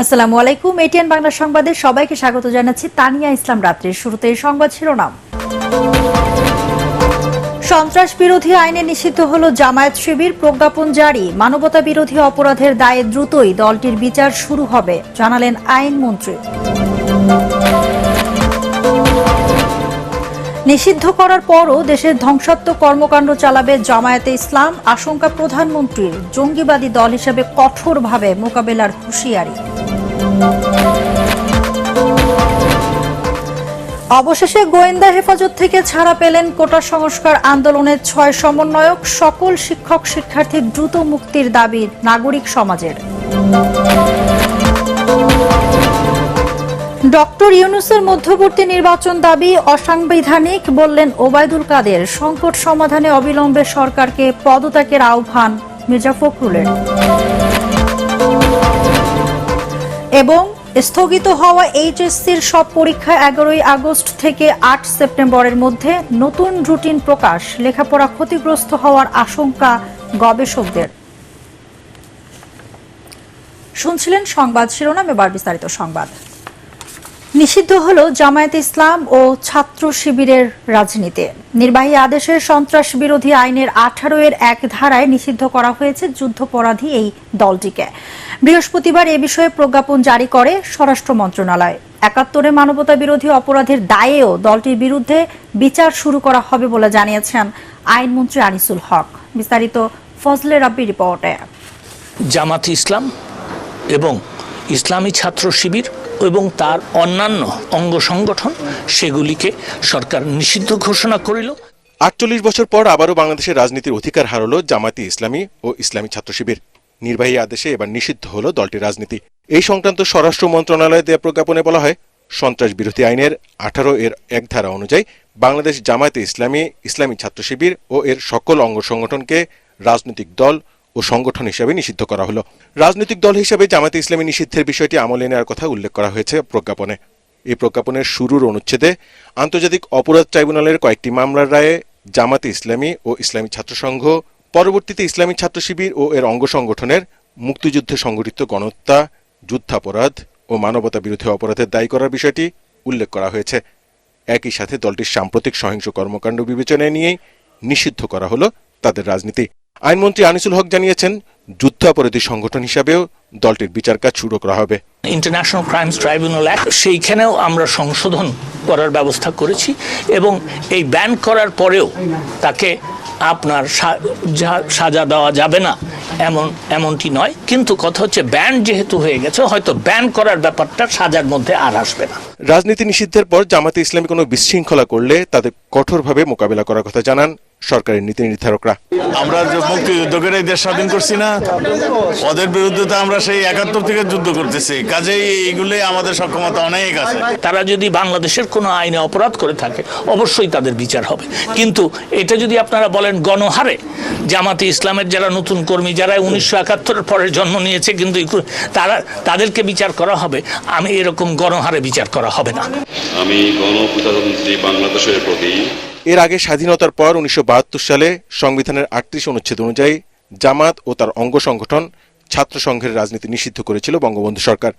আসসালামু আলাইকুম। এটিএন বাংলা সংবাদে সবাইকে স্বাগত জানাচ্ছি। তানিয়া ইসলাম রাত্রির শুরুতে সংবাদ শিরোনাম। সন্ত্রাস বিরোধী আইনে নিষিদ্ধ হলো জামায়াত শিবির, প্রজ্ঞাপন জারি। মানবতা বিরোধী অপরাধের দায়ে দ্রুতই দলটির বিচার শুরু হবে, জানালেন আইনমন্ত্রী। নিষিদ্ধ করার পরও দেশের ধ্বংসাত্মক কর্মকাণ্ড চালাবে জামায়াতে ইসলাম, আশঙ্কা প্রধানমন্ত্রীর। জঙ্গিবাদী দল হিসেবে কঠোরভাবে মোকাবেলার হুঁশিয়ারি। অবশেষে গোয়েন্দা হেফাজত থেকে ছাড়া পেলেন কোটা সংস্কার আন্দোলনের ৬ সমন্বয়ক। সকল শিক্ষক শিক্ষার্থীর দ্রুত মুক্তির দাবি নাগরিক সমাজের। ডক্টর ইউনূসের মধ্যবর্তী নির্বাচন দাবি অসাংবিধানিক, বললেন ওবায়দুল কাদের। সংকট সমাধানে অবিলম্বে সরকারকে পদত্যাগের আহ্বান মির্জা ফখরুলের। এবং স্থগিত হওয়া এইচএসসির সব পরীক্ষা ১১ আগস্ট থেকে ৮ সেপ্টেম্বরের মধ্যে। নতুন রুটিন প্রকাশ, লেখাপড়া ক্ষতিগ্রস্ত হওয়ার আশঙ্কা গবেষকদের। শুনছিলেন সংবাদ শিরোনাম, এবার বিস্তারিত সংবাদ। নিষিদ্ধ হলো জামায়াতে ইসলাম ও ছাত্র শিবিরের রাজনীতি। নির্বাহী আদেশের সন্ত্রাস বিরোধী আইনের ১৮ এক ধারায় নিষিদ্ধ করা হয়েছে যুদ্ধাপরাধী এই দলটিকে। বৃহস্পতিবার এ বিষয়ে প্রজ্ঞাপন জারি করে স্বরাষ্ট্র মন্ত্রণালয়। ৭১ মানবতা বিরোধী অপরাধের দায়েও দলটির বিরুদ্ধে বিচার শুরু করা হবে বলে জানিয়েছেন আইনমন্ত্রী আনিসুল হক। বিস্তারিত ফজলে রাব্বি রিপোর্টে। জামাত ইসলাম এবং ইসলামী ছাত্র শিবির এবং তার অন্যান্য অঙ্গ সংগঠন সেগুলিকে সরকার নিষিদ্ধ ঘোষণা করিল। ৪৮ বছর পর আবারও বাংলাদেশের রাজনীতির অধিকার হারালো জামায়াতে ইসলামী ও ইসলামী ছাত্র শিবির। নির্বাহী আদেশে এবার নিষিদ্ধ হলো দলটির রাজনীতি। এই সংক্রান্ত স্বরাষ্ট্র মন্ত্রণালয়ে দেয়া প্রজ্ঞাপনে বলা হয়, সন্ত্রাস বিরোধী আইনের ১৮ এর এক ধারা অনুযায়ী বাংলাদেশ জামায়াতে ইসলামী, ইসলামী ছাত্র শিবির ও এর সকল অঙ্গ সংগঠনকে রাজনৈতিক দল ও সংগঠন হিসেবে নিষিদ্ধ করা হলো। রাজনৈতিক দল হিসেবে জামায়াতে ইসলামী নিষিদ্ধের বিষয়টি আমলে নেওয়ার কথা উল্লেখ করা হয়েছে প্রজ্ঞাপনে। এই প্রজ্ঞাপনের শুরুর অনুচ্ছেদে আন্তর্জাতিক অপরাধ ট্রাইব্যুনালের কয়েকটি মামলার রায়ে জামায়াতে ইসলামী ও ইসলামী ছাত্রসংঘ, পরবর্তীতে ইসলামী ছাত্র শিবির ও এর অঙ্গ সংগঠনের মুক্তিযুদ্ধে সংঘটিত গণহত্যা, যুদ্ধাপরাধ ও মানবতা বিরোধী অপরাধের দায়ী করার বিষয়টি উল্লেখ করা হয়েছে। একই সাথে দলটির সাম্প্রতিক সহিংস কর্মকাণ্ড বিবেচনায় নিয়েই নিষিদ্ধ করা হলো তাদের রাজনীতি। আইনমন্ত্রী আনিসুল হক জানিয়েছেন, যুদ্ধাপরাধী সংগঠন হিসাবেও দলটির বিচার কাজ শুরু করা হবে। ইন্টারন্যাশনাল ক্রাইমস ট্রাইব্যুনাল অ্যাক্ট, সেইখানেও আমরা সংশোধন করার ব্যবস্থা করেছি এবং এই ব্যান করার পরেও তাকে আপনার সাজা দেওয়া যাবে না এমনটি নয়, কিন্তু কথা হচ্ছে ব্যান যেহেতু হয়ে গেছে, হয়তো ব্যান করার ব্যাপারটা সাজার মধ্যে আর আসবে না। রাজনীতি নিষিদ্ধের পর জামায়াতে ইসলামী কোনো বিশৃঙ্খলা করলে তাদের কঠোরভাবে মোকাবিলা করার কথা জানান সরকারের নীতি নির্ধারকরা। আমরা যে মুক্তিযুদ্ধকের দেশ স্বাধীন করছি না, ওদের বিরুদ্ধে তো আমরা সেই ৭১ থেকে যুদ্ধ করতেছি, কাজেই এইগুলি আমাদের সক্ষমতা অনেক আছে। তারা যদি বাংলাদেশের কোনো আইনে অপরাধ করে থাকে অবশ্যই তাদের বিচার হবে, কিন্তু এটা যদি আপনারা বলেন গণহারে জামাতে ইসলামের যারা নতুন কর্মী, যারা ১৯৭১ পরে জন্ম নিয়েছে কিন্তু তাদেরকে বিচার করা হবে, আমি এরকম গণহারে বিচার করা হবে না। আমি গণপ্রজাতন্ত্রী বাংলাদেশের প্রতি। এর আগে স্বাধীনতার পর ১৯৭২ সালে সংবিধানের ৩৮ অনুচ্ছেদ অনুযায়ী জামাত ও তার অঙ্গ সংগঠন ছাত্র সংঘের রাজনীতি নিষিদ্ধ করেছিল বঙ্গবন্ধু সরকার।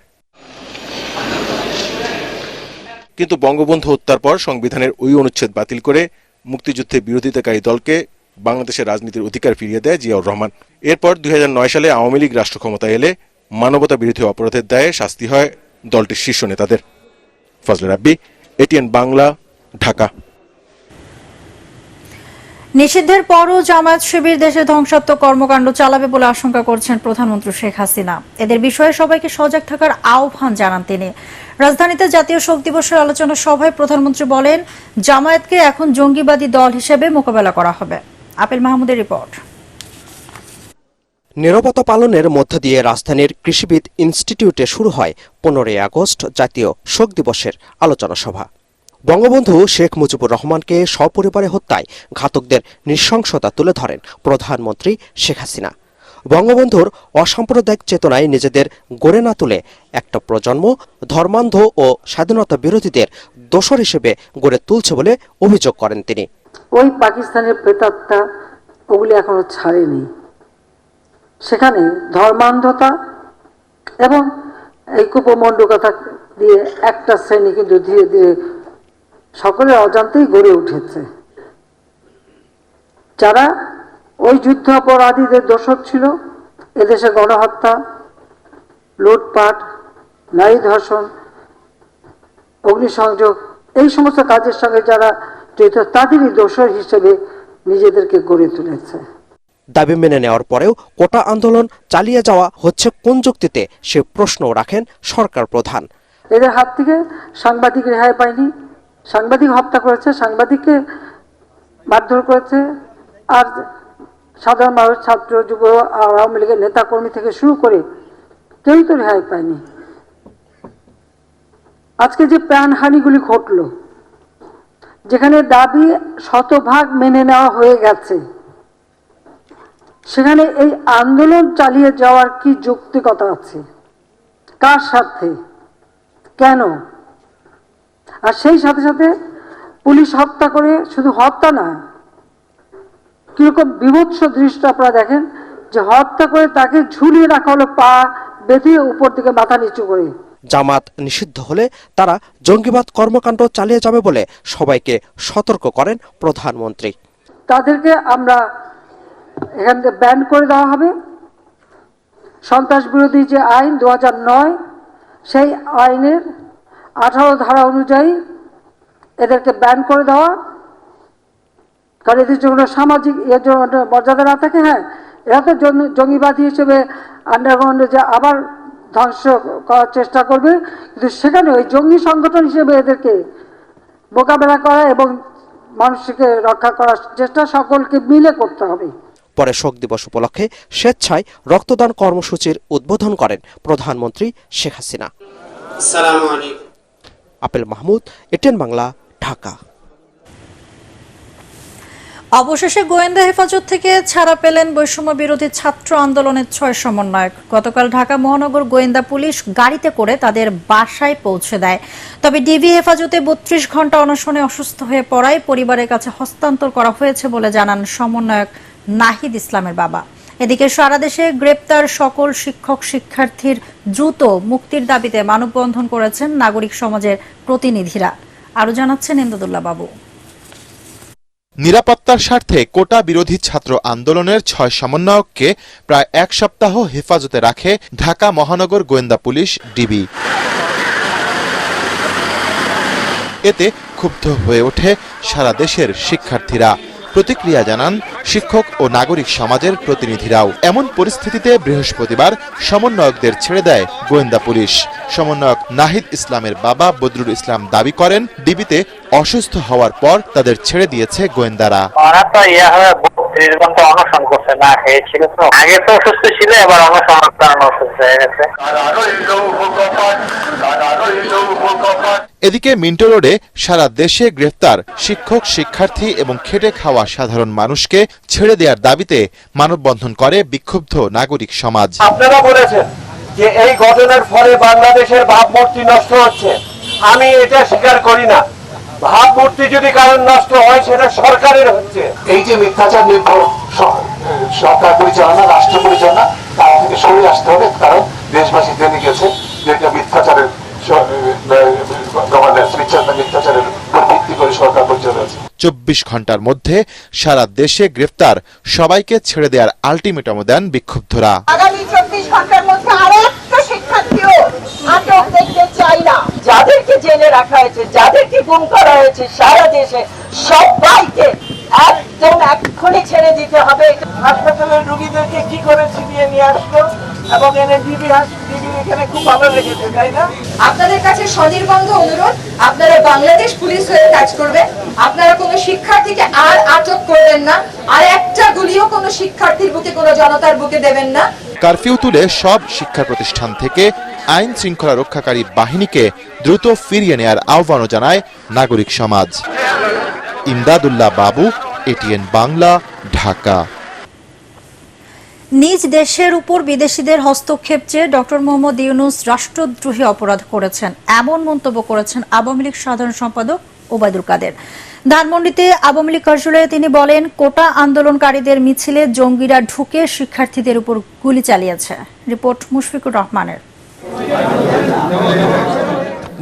কিন্তু বঙ্গবন্ধু হত্যার পর সংবিধানের ওই অনুচ্ছেদ বাতিল করে মুক্তিযুদ্ধে বিরোধিতাকারী দলকে বাংলাদেশের রাজনীতির অধিকার ফিরিয়ে দেয় জিয়াউর রহমান। এরপর ২০০৯ সালে আওয়ামী লীগ রাষ্ট্র ক্ষমতায় এলে মানবতা বিরোধী অপরাধের দায়ে শাস্তি হয় দলটির শীর্ষ নেতাদের। ফজলে রাব্বি, এটিএন বাংলা, ঢাকা। নিষিদ্ধের পরও জামায়াত শিবির দেশে ধ্বংসাত্মক কর্মকাণ্ড চালাবে বলে আশঙ্কা করছেন প্রধানমন্ত্রী শেখ হাসিনা। এদের বিষয়ে সবাইকে সজাগ থাকার আহ্বান জানান তিনি। রাজধানীতে জাতীয় শোক দিবসের আলোচনা সভায় প্রধানমন্ত্রী বলেন, জামায়াতকে এখন জঙ্গিবাদী দল হিসেবে মোকাবেলা করা হবে। আপেল মাহমুদের রিপোর্ট। নীরবতা পালনের মধ্য দিয়ে রাজধানীর কৃষিবিদ ইনস্টিটিউটে শুরু হয় ১৫ আগস্ট জাতীয় শোক দিবসের আলোচনা সভা। বঙ্গবন্ধু শেখ মুজিবুর রহমানকে সপরিবারে হত্যায় ঘাতকদের নৃশংসতা তুলে ধরেন প্রধানমন্ত্রী শেখ হাসিনা। বঙ্গবন্ধুর অসাম্প্রদায়িক চেতনায় নিজেদের গড়ে না তুলে একটা প্রজন্ম ধর্মান্ধ ও স্বাধীনতা বিরোধীদের দোসর হিসেবে গড়ে তুলছে বলে অভিযোগ করেন তিনি। ওই পাকিস্তানের প্রেতাত্মা ওগুলি এখনো ছাড়েনি। সেখানে ধর্মান্ধতা এবং এই কুপমণ্ডকতা দিয়ে একটা শ্রেণী কিন্তু ধীরে ধীরে সকলের অজান্তেই গড়ে উঠেছে, যারা ওই যুদ্ধাপরাধীদের দোষক ছিল। এদেশে গণহত্যা, লুটপাট, নারী ধর্ষণ, অগ্নিসংযোগ, এই সমস্ত কাজের সঙ্গে যারা জড়িত তাদেরই দোষর হিসেবে নিজেদেরকে গড়ে তুলেছে। দাবি মেনে নেওয়ার পরেও কোটা আন্দোলন চালিয়ে যাওয়া হচ্ছে কোন যুক্তিতে সে প্রশ্নও রাখেন সরকার প্রধান। এদের হাত থেকে সাংবাদিক রেহাই পায়নি, সাংবাদিক হত্যা করেছে, সাংবাদিককে মারধর করেছে, আর সাধারণ মানুষ, ছাত্র, যুব, আওয়ামী লীগের নেতা কর্মী থেকে শুরু করে কেউই তো রেহাই পায়নি। আজকে যে প্রাণহানিগুলি ঘটল, যেখানে দাবি শতভাগ মেনে নেওয়া হয়ে গেছে, সেখানে এই আন্দোলন চালিয়ে যাওয়ার কি যৌক্তিকতা আছে? কার স্বার্থে? কেন? আর সেই সাথে সাথে পুলিশ হত্যা করে, শুধু হত্যা না, কিরকম বিভৎস দৃশ্য আপনারা দেখেন, যে হত্যা করে তাকে ঝুলিয়ে রাখা হলো, পা বেঁধে উপর দিকে মাথা নিচু করে। জামাত নিষিদ্ধ হলে তারা জঙ্গিবাদ কর্মকাণ্ড চালিয়ে যাবে বলে সবাইকে সতর্ক করেন প্রধানমন্ত্রী। তাদেরকে আমরা এখান থেকে ব্যান করে দেওয়া হবে। সন্ত্রাস বিরোধী যে আইন 2009, সেই আইনের 18 ধারা অনুযায়ী এদেরকে ব্যান করে দেওয়া। কারণ এদের জন্য সামাজিক এর জন্য মর্যাদা না থাকে। হ্যাঁ, এরা তো জঙ্গিবাদী হিসেবে আন্ডারগ্রাউন্ডে যে আবার ধ্বংস করার চেষ্টা করবে, কিন্তু সেখানে ওই জঙ্গি সংগঠন হিসেবে এদেরকে মোকাবেলা করা এবং মানুষকে রক্ষা করার চেষ্টা সকলকে মিলে করতে হবে। পরে শোক দিবস উপলক্ষে স্বেচ্ছায় রক্তদান কর্মসূচির উদ্বোধন করেন প্রধানমন্ত্রী শেখ হাসিনা। আপেল মাহমুদ, এটিএন বাংলা, ঢাকা। অবশেষে গোয়েন্দা হেফাজত থেকে ছাড়া পেলেন বৈষম্য বিরোধী ছাত্র আন্দোলনের 6 সমন্বয়ক। গতকাল ঢাকা মহানগর গোয়েন্দা পুলিশ গাড়িতে করে তাদের বাসায় পৌঁছে দেয়। তবে ডিবি হেফাজতে 32 ঘন্টা অনশনে অসুস্থ হয়ে পড়ায় পরিবারের কাছে হস্তান্তর করা হয়েছে বলে জানান সমন্বয়ক নাহিদ ইসলামের বাবা। এদিকে সারা দেশে গ্রেপ্তার সকল শিক্ষক শিক্ষার্থীর দ্রুত মুক্তির দাবিতে মানববন্ধন করেছেন নাগরিক সমাজের প্রতিনিধিরা। আরো জানাচ্ছেন ইমদাদুল্লাহ বাবু। নিরাপত্তার স্বার্থে কোটা বিরোধী ছাত্র আন্দোলনের 6 সমন্বয়ককে প্রায় 1 সপ্তাহ হেফাজতে রাখে ঢাকা মহানগর গোয়েন্দা পুলিশ ডিবি। এতে ক্ষুব্ধ হয়ে ওঠে সারা দেশের শিক্ষার্থীরা। প্রতিক্রিয়া জানান শিক্ষক ও নাগরিক সমাজের প্রতিনিধিরাও। এমন পরিস্থিতিতে বৃহস্পতিবার সমন্বয়কদের ছেড়ে দেয় গোয়েন্দা পুলিশ। সমন্বয়ক নাহিদ ইসলামের বাবা বদরুল ইসলাম দাবি করেন, ডিবিতে অসুস্থ হওয়ার পর তাদের ছেড়ে দিয়েছে গোয়েন্দারা। অনশন করছে, না খেয়েছিল, আগে তো অসুস্থ ছিল, এবার অসুস্থ হয়ে গেছে। এদিকে মিন্টো রোডে সারা দেশে গ্রেফতার শিক্ষক শিক্ষার্থী এবং খেটে খাওয়া সাধারণ মানুষকে ছেড়ে দেওয়ার দাবিতে মানববন্ধন করে বিক্ষুব্ধ নাগরিক সমাজ। আপনারা বলেছেন যে এই ঘটনার ফলে বাংলাদেশের ভাবমূর্তি নষ্ট হচ্ছে, আমি এটা স্বীকার করি না। ভাবমূর্তি যদি কারণ নষ্ট হয় সেটা সরকারের হচ্ছে। এই যে মিথ্যাচার নির্ভর সরকার পরিচালনা, রাষ্ট্র পরিচালনা, তার থেকে সরে আসতে হবে, কারণ দেশবাসী জেনে গেছে যে এটা মিথ্যাচারের মিথ্যাচারের ভিত্তি করে সরকার পরিচালনা আছে। 24 ঘন্টার মধ্যে সারা দেশে গ্রেফতার সবাইকে ছেড়ে দেওয়ার আলটিমেটাম দেন বিক্ষুব্ধরা। আগামী 24 ঘন্টার মধ্যে আরেকটা শিক্ষার্থীও আটক দেখতে চাই না। যাদেরকে জেলে রাখা হয়েছে, যাদেরকে গুম করা হয়েছে সারা দেশে, সবাইকে একদম এক্ষুনি ছেড়ে দিতে হবে। হাসপাতালের রোগীদেরকে কি করে ছিনিয়ে নিয়ে আসলো এবং এনে ডিবি এখানে খুব ভালো লেগেছে, তাই না? আপনাদের কাছে সনির্বন্ধ অনুরোধ, আপনারা বাংলাদেশ পুলিশ হয়ে কাজ করবেন। আপনারা কোনো শিক্ষার্থীকে আর আটক করবেন না, আর একটা গুলিও কোনো শিক্ষার্থীর বুকে, কোনো জনতার বুকে দেবেন না। কারফিউ তুলে সব শিক্ষা প্রতিষ্ঠান থেকে আইন শৃঙ্খলা রক্ষাকারী বাহিনীকে দ্রুত ফিরিয়ে নেয়ার আহ্বানও জানায় নাগরিক সমাজ। ইমদাদুল্লাহ বাবু, এটিএন বাংলা, ঢাকা। নিজ দেশের উপর বিদেশিদের হস্তক্ষেপ চেয়ে ডক্টর মোহাম্মদ ইউনূস রাষ্ট্রদ্রোহী অপরাধ করেছেন, এমন মন্তব্য করেছেন আওয়ামী লীগ সাধারণ সম্পাদক ওবায়দুল কাদের। ধানমন্ডিতে আওয়ামী লীগ কার্যালয়ে তিনি বলেন, কোটা আন্দোলনকারীদের মিছিলে জঙ্গিরা ঢুকে শিক্ষার্থীদের উপর গুলি চালিয়েছে। রিপোর্ট মুশফিকুর রহমানের।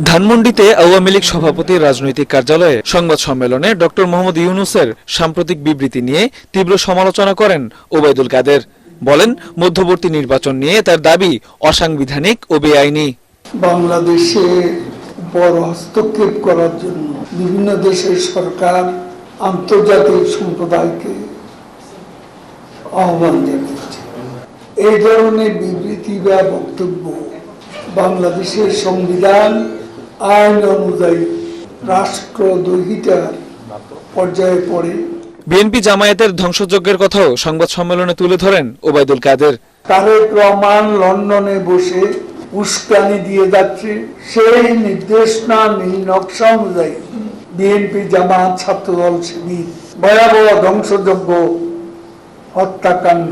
ধানমন্ডিতে আওয়ামী লীগ সভাপতির রাজনৈতিক কার্যালয়ে সংবাদ সম্মেলনে ডক্টর মোহাম্মদ ইউনূসের সাম্প্রতিক বিবৃতি নিয়ে তীব্র সমালোচনা করেন ওবায়দুল কাদের। বলেন, মধ্যবর্তী নির্বাচন নিয়ে তার দাবি অসাংবিধানিক ও বেআইনি। বাংলাদেশে বড় হস্তক্ষেপ করার জন্য বিভিন্ন দেশের সরকার আন্তর্জাতিক সম্প্রদায়কে আহ্বান জানিয়েছে। এই ধরনের বিবৃতি বা বক্তব্য বাংলাদেশের সংবিধান আইন অনুযায়ী রাষ্ট্রদ্রোহিতার পর্যায়ে পড়ে। বিএনপি জামায়াতের ধ্বংসযজ্ঞের কথাও সংবাদ সম্মেলনে তুলে ধরেন ওবায়দুল কাদের। তারেক রহমান লন্ডনে বসে উস্কানি দিয়ে যাচ্ছে, সেই নির্দেশনা নকশা অনুযায়ী বিএনপি জামায়াত ছাত্রদল শিবির ভয়াবহ ধ্বংসযজ্ঞ হত্যাকাণ্ড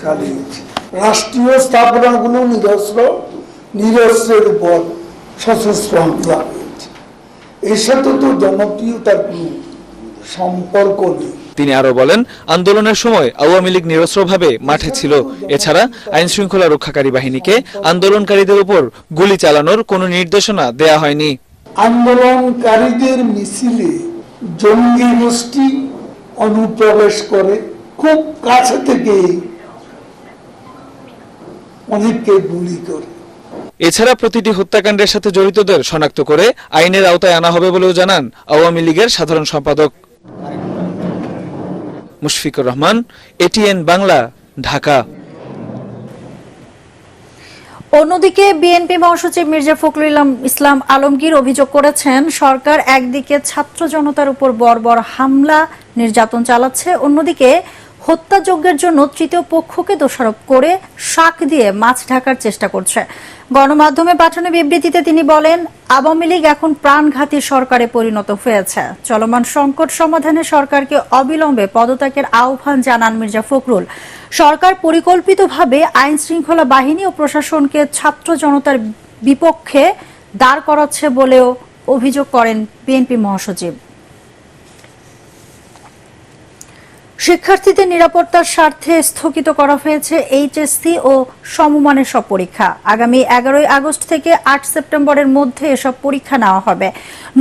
চালিয়েছে। রাষ্ট্রীয় স্থাপনাগুলো নিরস্ত্রের উপর সশস্ত্র হামলা হয়েছে। এর সাথে তো জনপ্রিয়তার কোনো সম্পর্ক নেই। তিনি আরো বলেন, আন্দোলনের সময় আওয়ামী লীগ নিরস্ত্রভাবে মাঠে ছিল। এছাড়া আইন শৃঙ্খলা রক্ষাকারী বাহিনীকে আন্দোলনকারীদের উপর গুলি চালানোর কোনো নির্দেশনা দেয়া হয়নি। আন্দোলনকারীদের মিছিলে জঙ্গি গোষ্ঠী অনুপ্রবেশ করে, খুব কাছে থেকে অনেককে গুলি করে। এছাড়া প্রতিটি হত্যাকাণ্ডের সাথে জড়িতদের শনাক্ত করে আইনের আওতায় আনা হবে বলেও জানান আওয়ামী লীগের সাধারণ সম্পাদক মুশফিকুর রহমান, এটিএন বাংলা, ঢাকা। অন্যদিকে বিএনপি মহাসচিব মির্জা ফখরুল ইসলাম আলমগীর অভিযোগ করেছেন, সরকার একদিকে ছাত্র জনতার উপর বর্বর হামলা নির্যাতন চালাচ্ছে, অন্যদিকে হত্যাযজ্ঞের জন্য তৃতীয় পক্ষকে দোষারোপ করে শাক দিয়ে মাছ ঢাকার চেষ্টা করছে। গণমাধ্যমে পাঠানো বিবৃতিতে তিনি বলেন, আওয়ামী লীগ এখন প্রাণঘাতী সরকারে পরিণত হয়েছে। চলমান সংকট সমাধানে সরকারকে অবিলম্বে পদত্যাগের আহ্বান জানান মির্জা ফখরুল। সরকার পরিকল্পিতভাবে আইন শৃঙ্খলা বাহিনী ও প্রশাসনকে ছাত্র জনতার বিপক্ষে দাঁড় করাচ্ছে বলেও অভিযোগ করেন বিএনপি মহাসচিব। শিক্ষার্থীদের নিরাপত্তার স্বার্থে স্থগিত করা হয়েছে এইচএসসি ও সমমানের সব পরীক্ষা। আগামী 11 আগস্ট থেকে 8 সেপ্টেম্বরের মধ্যে এসব পরীক্ষা নেওয়া হবে।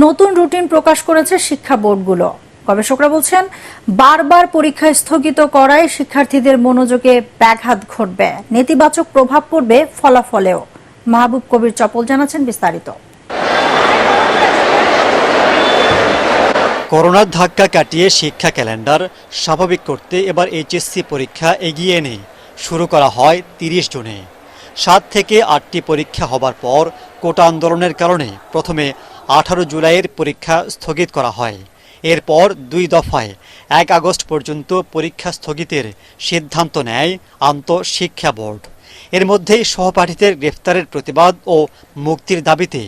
নতুন রুটিন প্রকাশ করেছে শিক্ষা বোর্ডগুলো। গবেষকরা বলছেন, বারবার পরীক্ষা স্থগিত করায় শিক্ষার্থীদের মনোযোগে ব্যাঘাত ঘটবে, নেতিবাচক প্রভাব পড়বে ফলাফলেও। মাহবুব কবির চপল জানাচ্ছেন বিস্তারিত। করোনার ধাক্কা কাটিয়ে শিক্ষা ক্যালেন্ডার স্বাভাবিক করতে এবার এইচএসসি পরীক্ষা এগিয়ে এনে শুরু করা হয় 30 জুনে। 7 থেকে 8টি পরীক্ষা হবার পর কোটা আন্দোলনের কারণে প্রথমে 18 জুলাইয়ের পরীক্ষা স্থগিত করা হয়। এরপর 2 দফায় 1 আগস্ট পর্যন্ত পরীক্ষা স্থগিতের সিদ্ধান্ত নেয় আন্তঃশিক্ষা বোর্ড। এর মধ্যেই সহপাঠীদের গ্রেফতারের প্রতিবাদ ও মুক্তির দাবিতে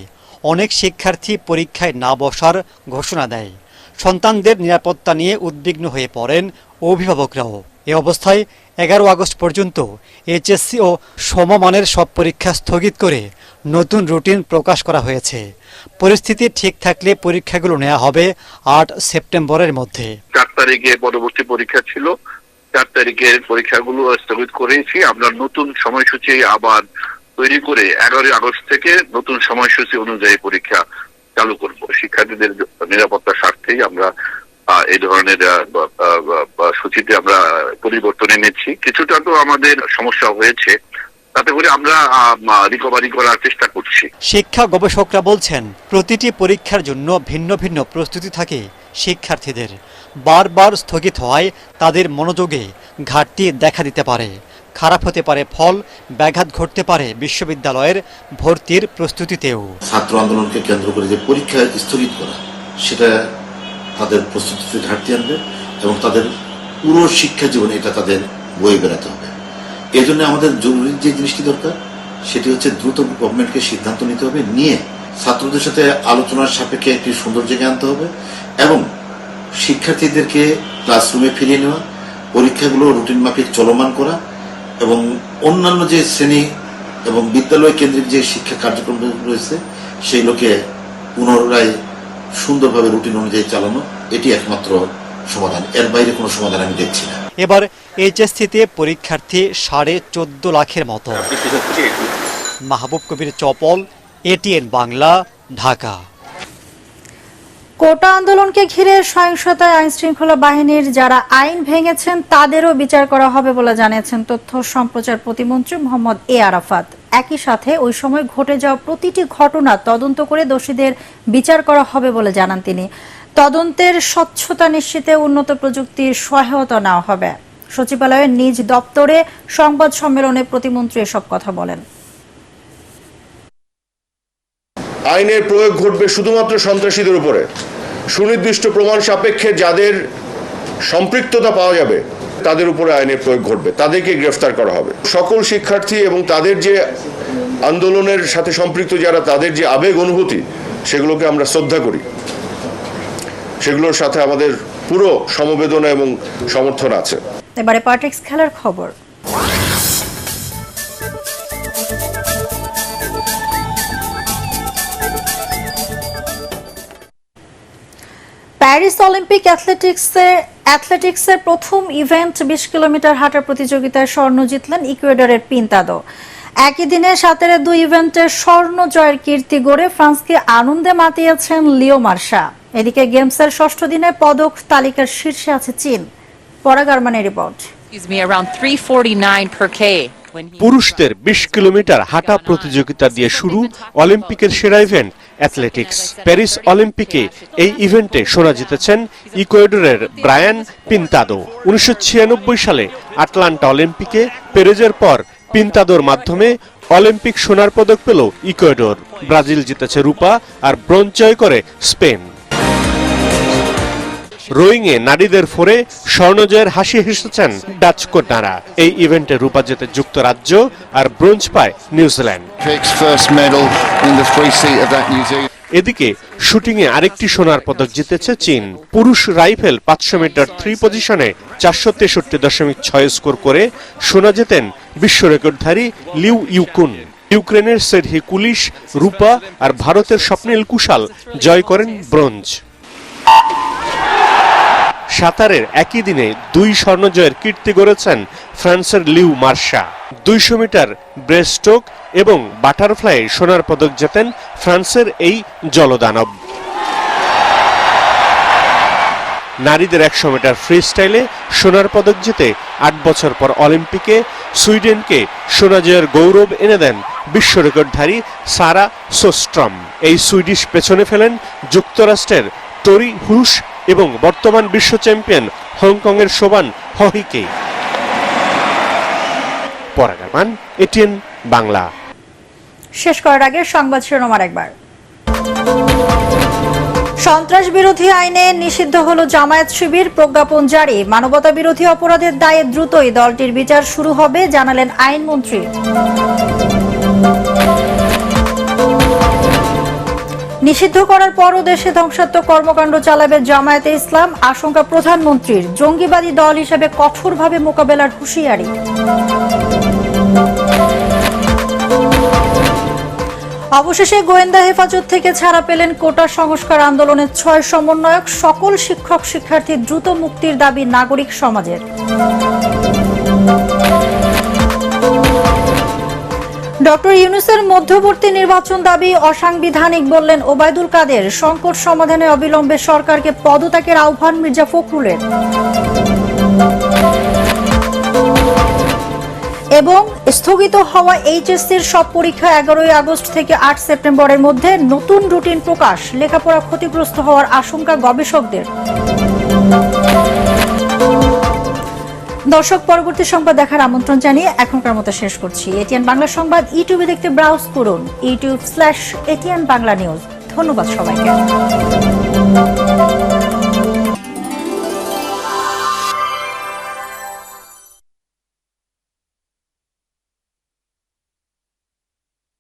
অনেক শিক্ষার্থী পরীক্ষায় না বসার ঘোষণা দেয়। সন্তানদের নিরাপত্তা নিয়ে উদ্বিগ্ন হয়ে পড়েন অভিভাবকরাও। এ অবস্থায় 11 আগস্ট পর্যন্ত এইচএসসি ও সমমানের সব পরীক্ষা স্থগিত করে নতুন রুটিন প্রকাশ করা হয়েছে। পরিস্থিতি ঠিক থাকলে পরীক্ষাগুলো নেওয়া হবে 8 সেপ্টেম্বরের মধ্যে। 4 তারিখে পরবর্তী পরীক্ষা ছিল, 4 তারিখের পরীক্ষাগুলো স্থগিত করেছি। আমরা নতুন সময়সূচি আবার তৈরি করে 11 আগস্ট থেকে নতুন সময়সূচি অনুযায়ী পরীক্ষা চালু করব। শিক্ষার্থীদের নিরাপত্তার স্বার্থেই আমরা এই ধরনের সূচিতে আমরা পরিবর্তন এনেছি। কিছুটা তো আমাদের সমস্যা হয়েছে, তাতে করে আমরা রিকভারি করার চেষ্টা করছি। শিক্ষা গবেষকরা বলছেন, প্রতিটি পরীক্ষার জন্য ভিন্ন ভিন্ন প্রস্তুতি থাকে শিক্ষার্থীদের। বারবার স্থগিত হওয়ায় তাদের মনোযোগে ঘাটতি দেখা দিতে পারে। খারাপ হতে পারে ফল, ব্যাঘাত ঘটতে পারে বিশ্ববিদ্যালয়ের ভর্তির প্রস্তুতিতেও। ছাত্র আন্দোলনকে কেন্দ্র করে যে পরীক্ষা স্থগিত করা, সেটা তাদের প্রস্তুতিতে ঘাটতি আনবে এবং তাদের পুরো শিক্ষা জীবনে এটা তাদের বয়ে বেড়াতে হবে। এই জন্য আমাদের জরুরি যে জিনিসটি দরকার, সেটি হচ্ছে দ্রুত গভর্নমেন্টকে সিদ্ধান্ত নিতে হবে, নিয়ে ছাত্রদের সাথে আলোচনার সাপেক্ষে একটি সুন্দর জায়গায় আনতে হবে এবং শিক্ষার্থীদেরকে ক্লাসরুমে ফিরিয়ে নেওয়া, পরীক্ষাগুলো রুটিন মাফিক চলমান করা এবং অন্যান্য যে শ্রেণী এবং বিদ্যালয় কেন্দ্রিক যে শিক্ষা কার্যক্রম রয়েছে সেইগুলোকে পুনরায় সুন্দরভাবে রুটিন অনুযায়ী চালানো, এটি একমাত্র সমাধান। এর বাইরে কোনো সমাধান আমি দেখছি না। এবার এইচএসসিতে পরীক্ষার্থী 14.5 লাখের মতো। মাহবুব কবির চপল, এটিএন বাংলা, ঢাকা। কোটা আন্দোলনকে ঘিরে সহিংসতায় আইনশৃঙ্খলা বাহিনীর যারা আইন ভেঙেছেন তাদেরও বিচার করা হবে বলে জানিয়েছেন তথ্য সম্প্রচার প্রতিমন্ত্রী মোহাম্মদ এ আরাফাত। একই সাথে ওই সময় ঘটে যাওয়া প্রতিটি ঘটনা তদন্ত করে দোষীদের বিচার করা হবে বলে জানান তিনি। তদন্তের স্বচ্ছতা নিশ্চিতে উন্নত প্রযুক্তির সহায়তা নেওয়া হবে। সচিবালয়ের নিজ দপ্তরে সংবাদ সম্মেলনে প্রতিমন্ত্রী এসব কথা বলেন। আইনের প্রয়োগ ঘটবে শুধুমাত্র সন্ত্রাসীদের উপরে। সুনির্দিষ্ট প্রমাণ সাপেক্ষে যাদের সম্পৃক্ততা পাওয়া যাবে তাদের উপরে আইনের প্রয়োগ ঘটবে, তাদেরকে গ্রেফতার করা হবে। সকল শিক্ষার্থী এবং তাদের যে আন্দোলনের সাথে সম্পৃক্ত যারা, তাদের যে আবেগ অনুভূতি, সেগুলোকে আমরা শ্রদ্ধা করি। সেগুলোর সাথে আমাদের পুরো সমবেদনা এবং সমর্থন আছে। এবারে পার্টিক্স খেলার খবর। প্যারিস অলিম্পিক অ্যাথলেটিক্সের প্রথম ইভেন্ট 20 কিলোমিটার হাঁটার প্রতিযোগিতায় স্বর্ণ জিতলেন ইকুয়েডরের পিন্তাদো। একই দিনে সাঁতারের 2 ইভেন্টের স্বর্ণ জয়ের কীর্তি গড়ে ফ্রান্সকে আনন্দে মাতিয়েছেন লিও মার্শা। এদিকে গেমসের 6ষ্ঠ দিনে পদক তালিকার শীর্ষে আছে চীন। পরাগারমানের রিপোর্ট। পুরুষদের 20 কিলোমিটার হাঁটা প্রতিযোগিতা দিয়ে শুরু অলিম্পিকের সেরা ইভেন্ট অ্যাথলেটিক্স। প্যারিস অলিম্পিকে এই ইভেন্টে সোনা জিতেছেন ইকুয়েডরের ব্রায়ান পিন্তাদো। 1996 সালে আটলান্টা অলিম্পিকে পেরেজের পর পিন্তাদোর মাধ্যমে অলিম্পিক সোনার পদক পেল ইকুয়েডর। ব্রাজিল জিতেছে রূপা আর ব্রোঞ্জ জয় করে স্পেন। রোয়িংয়ে নারীদের ফোরে স্বর্ণজয়ের হাসি হেসেছেন ডাচ কন্যারা। এই ইভেন্টে রূপা জেতে যুক্তরাজ্য আর ব্রোঞ্জ পায় নিউজিল্যান্ড। এদিকে শুটিংয়ে আরেকটি সোনার পদক জিতেছে চীন। পুরুষ রাইফেল 500 মিটার 3 পজিশনে 463.6 স্কোর করে সোনা জেতেন বিশ্ব রেকর্ডধারী লিউ ইউকুন। ইউক্রেনের সেরহি কুলিশ রূপা আর ভারতের স্বপ্নিল কুশাল জয় করেন ব্রোঞ্জ। সাঁতারের একই দিনে 2 স্বর্ণ জয়ের কীর্তি গড়েছেন ফ্রান্সের লিউ মার্শা। 200 মিটার ব্রেস্টস্ট্রোক এবং বাটারফ্লাই সোনার পদক জেতেন ফ্রান্সের এই জলদানব। নারীদের 100 মিটার ফ্রি স্টাইলে সোনার পদক জিতে 8 বছর পর অলিম্পিকে সুইডেনকে সোনা জয়ের গৌরব এনে দেন বিশ্ব রেকর্ডধারী সারা সোস্ট্রম। এই সুইডিশ পেছনে ফেলেন যুক্তরাষ্ট্রের তরি হুস এবং বর্তমান বিশ্ব চ্যাম্পিয়ন হংকংয়ের শোভান হহিকে। পরাগারমান, এটিএন বাংলা। শেষ করার আগে সংবাদ শিরোনাম একবার। সন্ত্রাস বিরোধী আইনে নিষিদ্ধ হলো জামায়াত শিবির, প্রজ্ঞাপন জারি। মানবতা বিরোধী অপরাধের দায়ে দ্রুতই দলটির বিচার শুরু হবে জানালেন আইনমন্ত্রী। নিষিদ্ধ করার পরও দেশে ধ্বংসাত্মক কর্মকাণ্ড চালাবে জামায়াতে ইসলাম, আশঙ্কা প্রধানমন্ত্রীর। জঙ্গিবাদী দল হিসেবে কঠোরভাবে মোকাবেলার হুঁশিয়ারি। অবশেষে গোয়েন্দা হেফাজত থেকে ছাড়া পেলেন কোটা সংস্কার আন্দোলনের 6 সমন্বয়ক। সকল শিক্ষক শিক্ষার্থীর দ্রুত মুক্তির দাবি নাগরিক সমাজের। ডক্টর ইউনূসের মধ্যবর্তী নির্বাচন দাবি অসাংবিধানিক বললেন ওবায়দুল কাদের। সংকট সমাধানে অবিলম্বে সরকারকে পদত্যাগের আহ্বান মির্জা ফখরুলের। এবং স্থগিত হওয়া এইচএসসির সব পরীক্ষা 11 আগস্ট থেকে 8 সেপ্টেম্বরের মধ্যে নতুন রুটিন প্রকাশ। লেখাপড়া ক্ষতিগ্রস্ত হওয়ার আশঙ্কা গবেষকদের। দর্শক, পরবর্তী সংবাদ দেখার আমন্ত্রণ জানিয়ে এখনকার মতো শেষ করছি। এটিএন বাংলা সংবাদ ইউটিউবে দেখতে ব্রাউজ করুন youtube/ATN বাংলা নিউজ। ধন্যবাদ সবাইকে।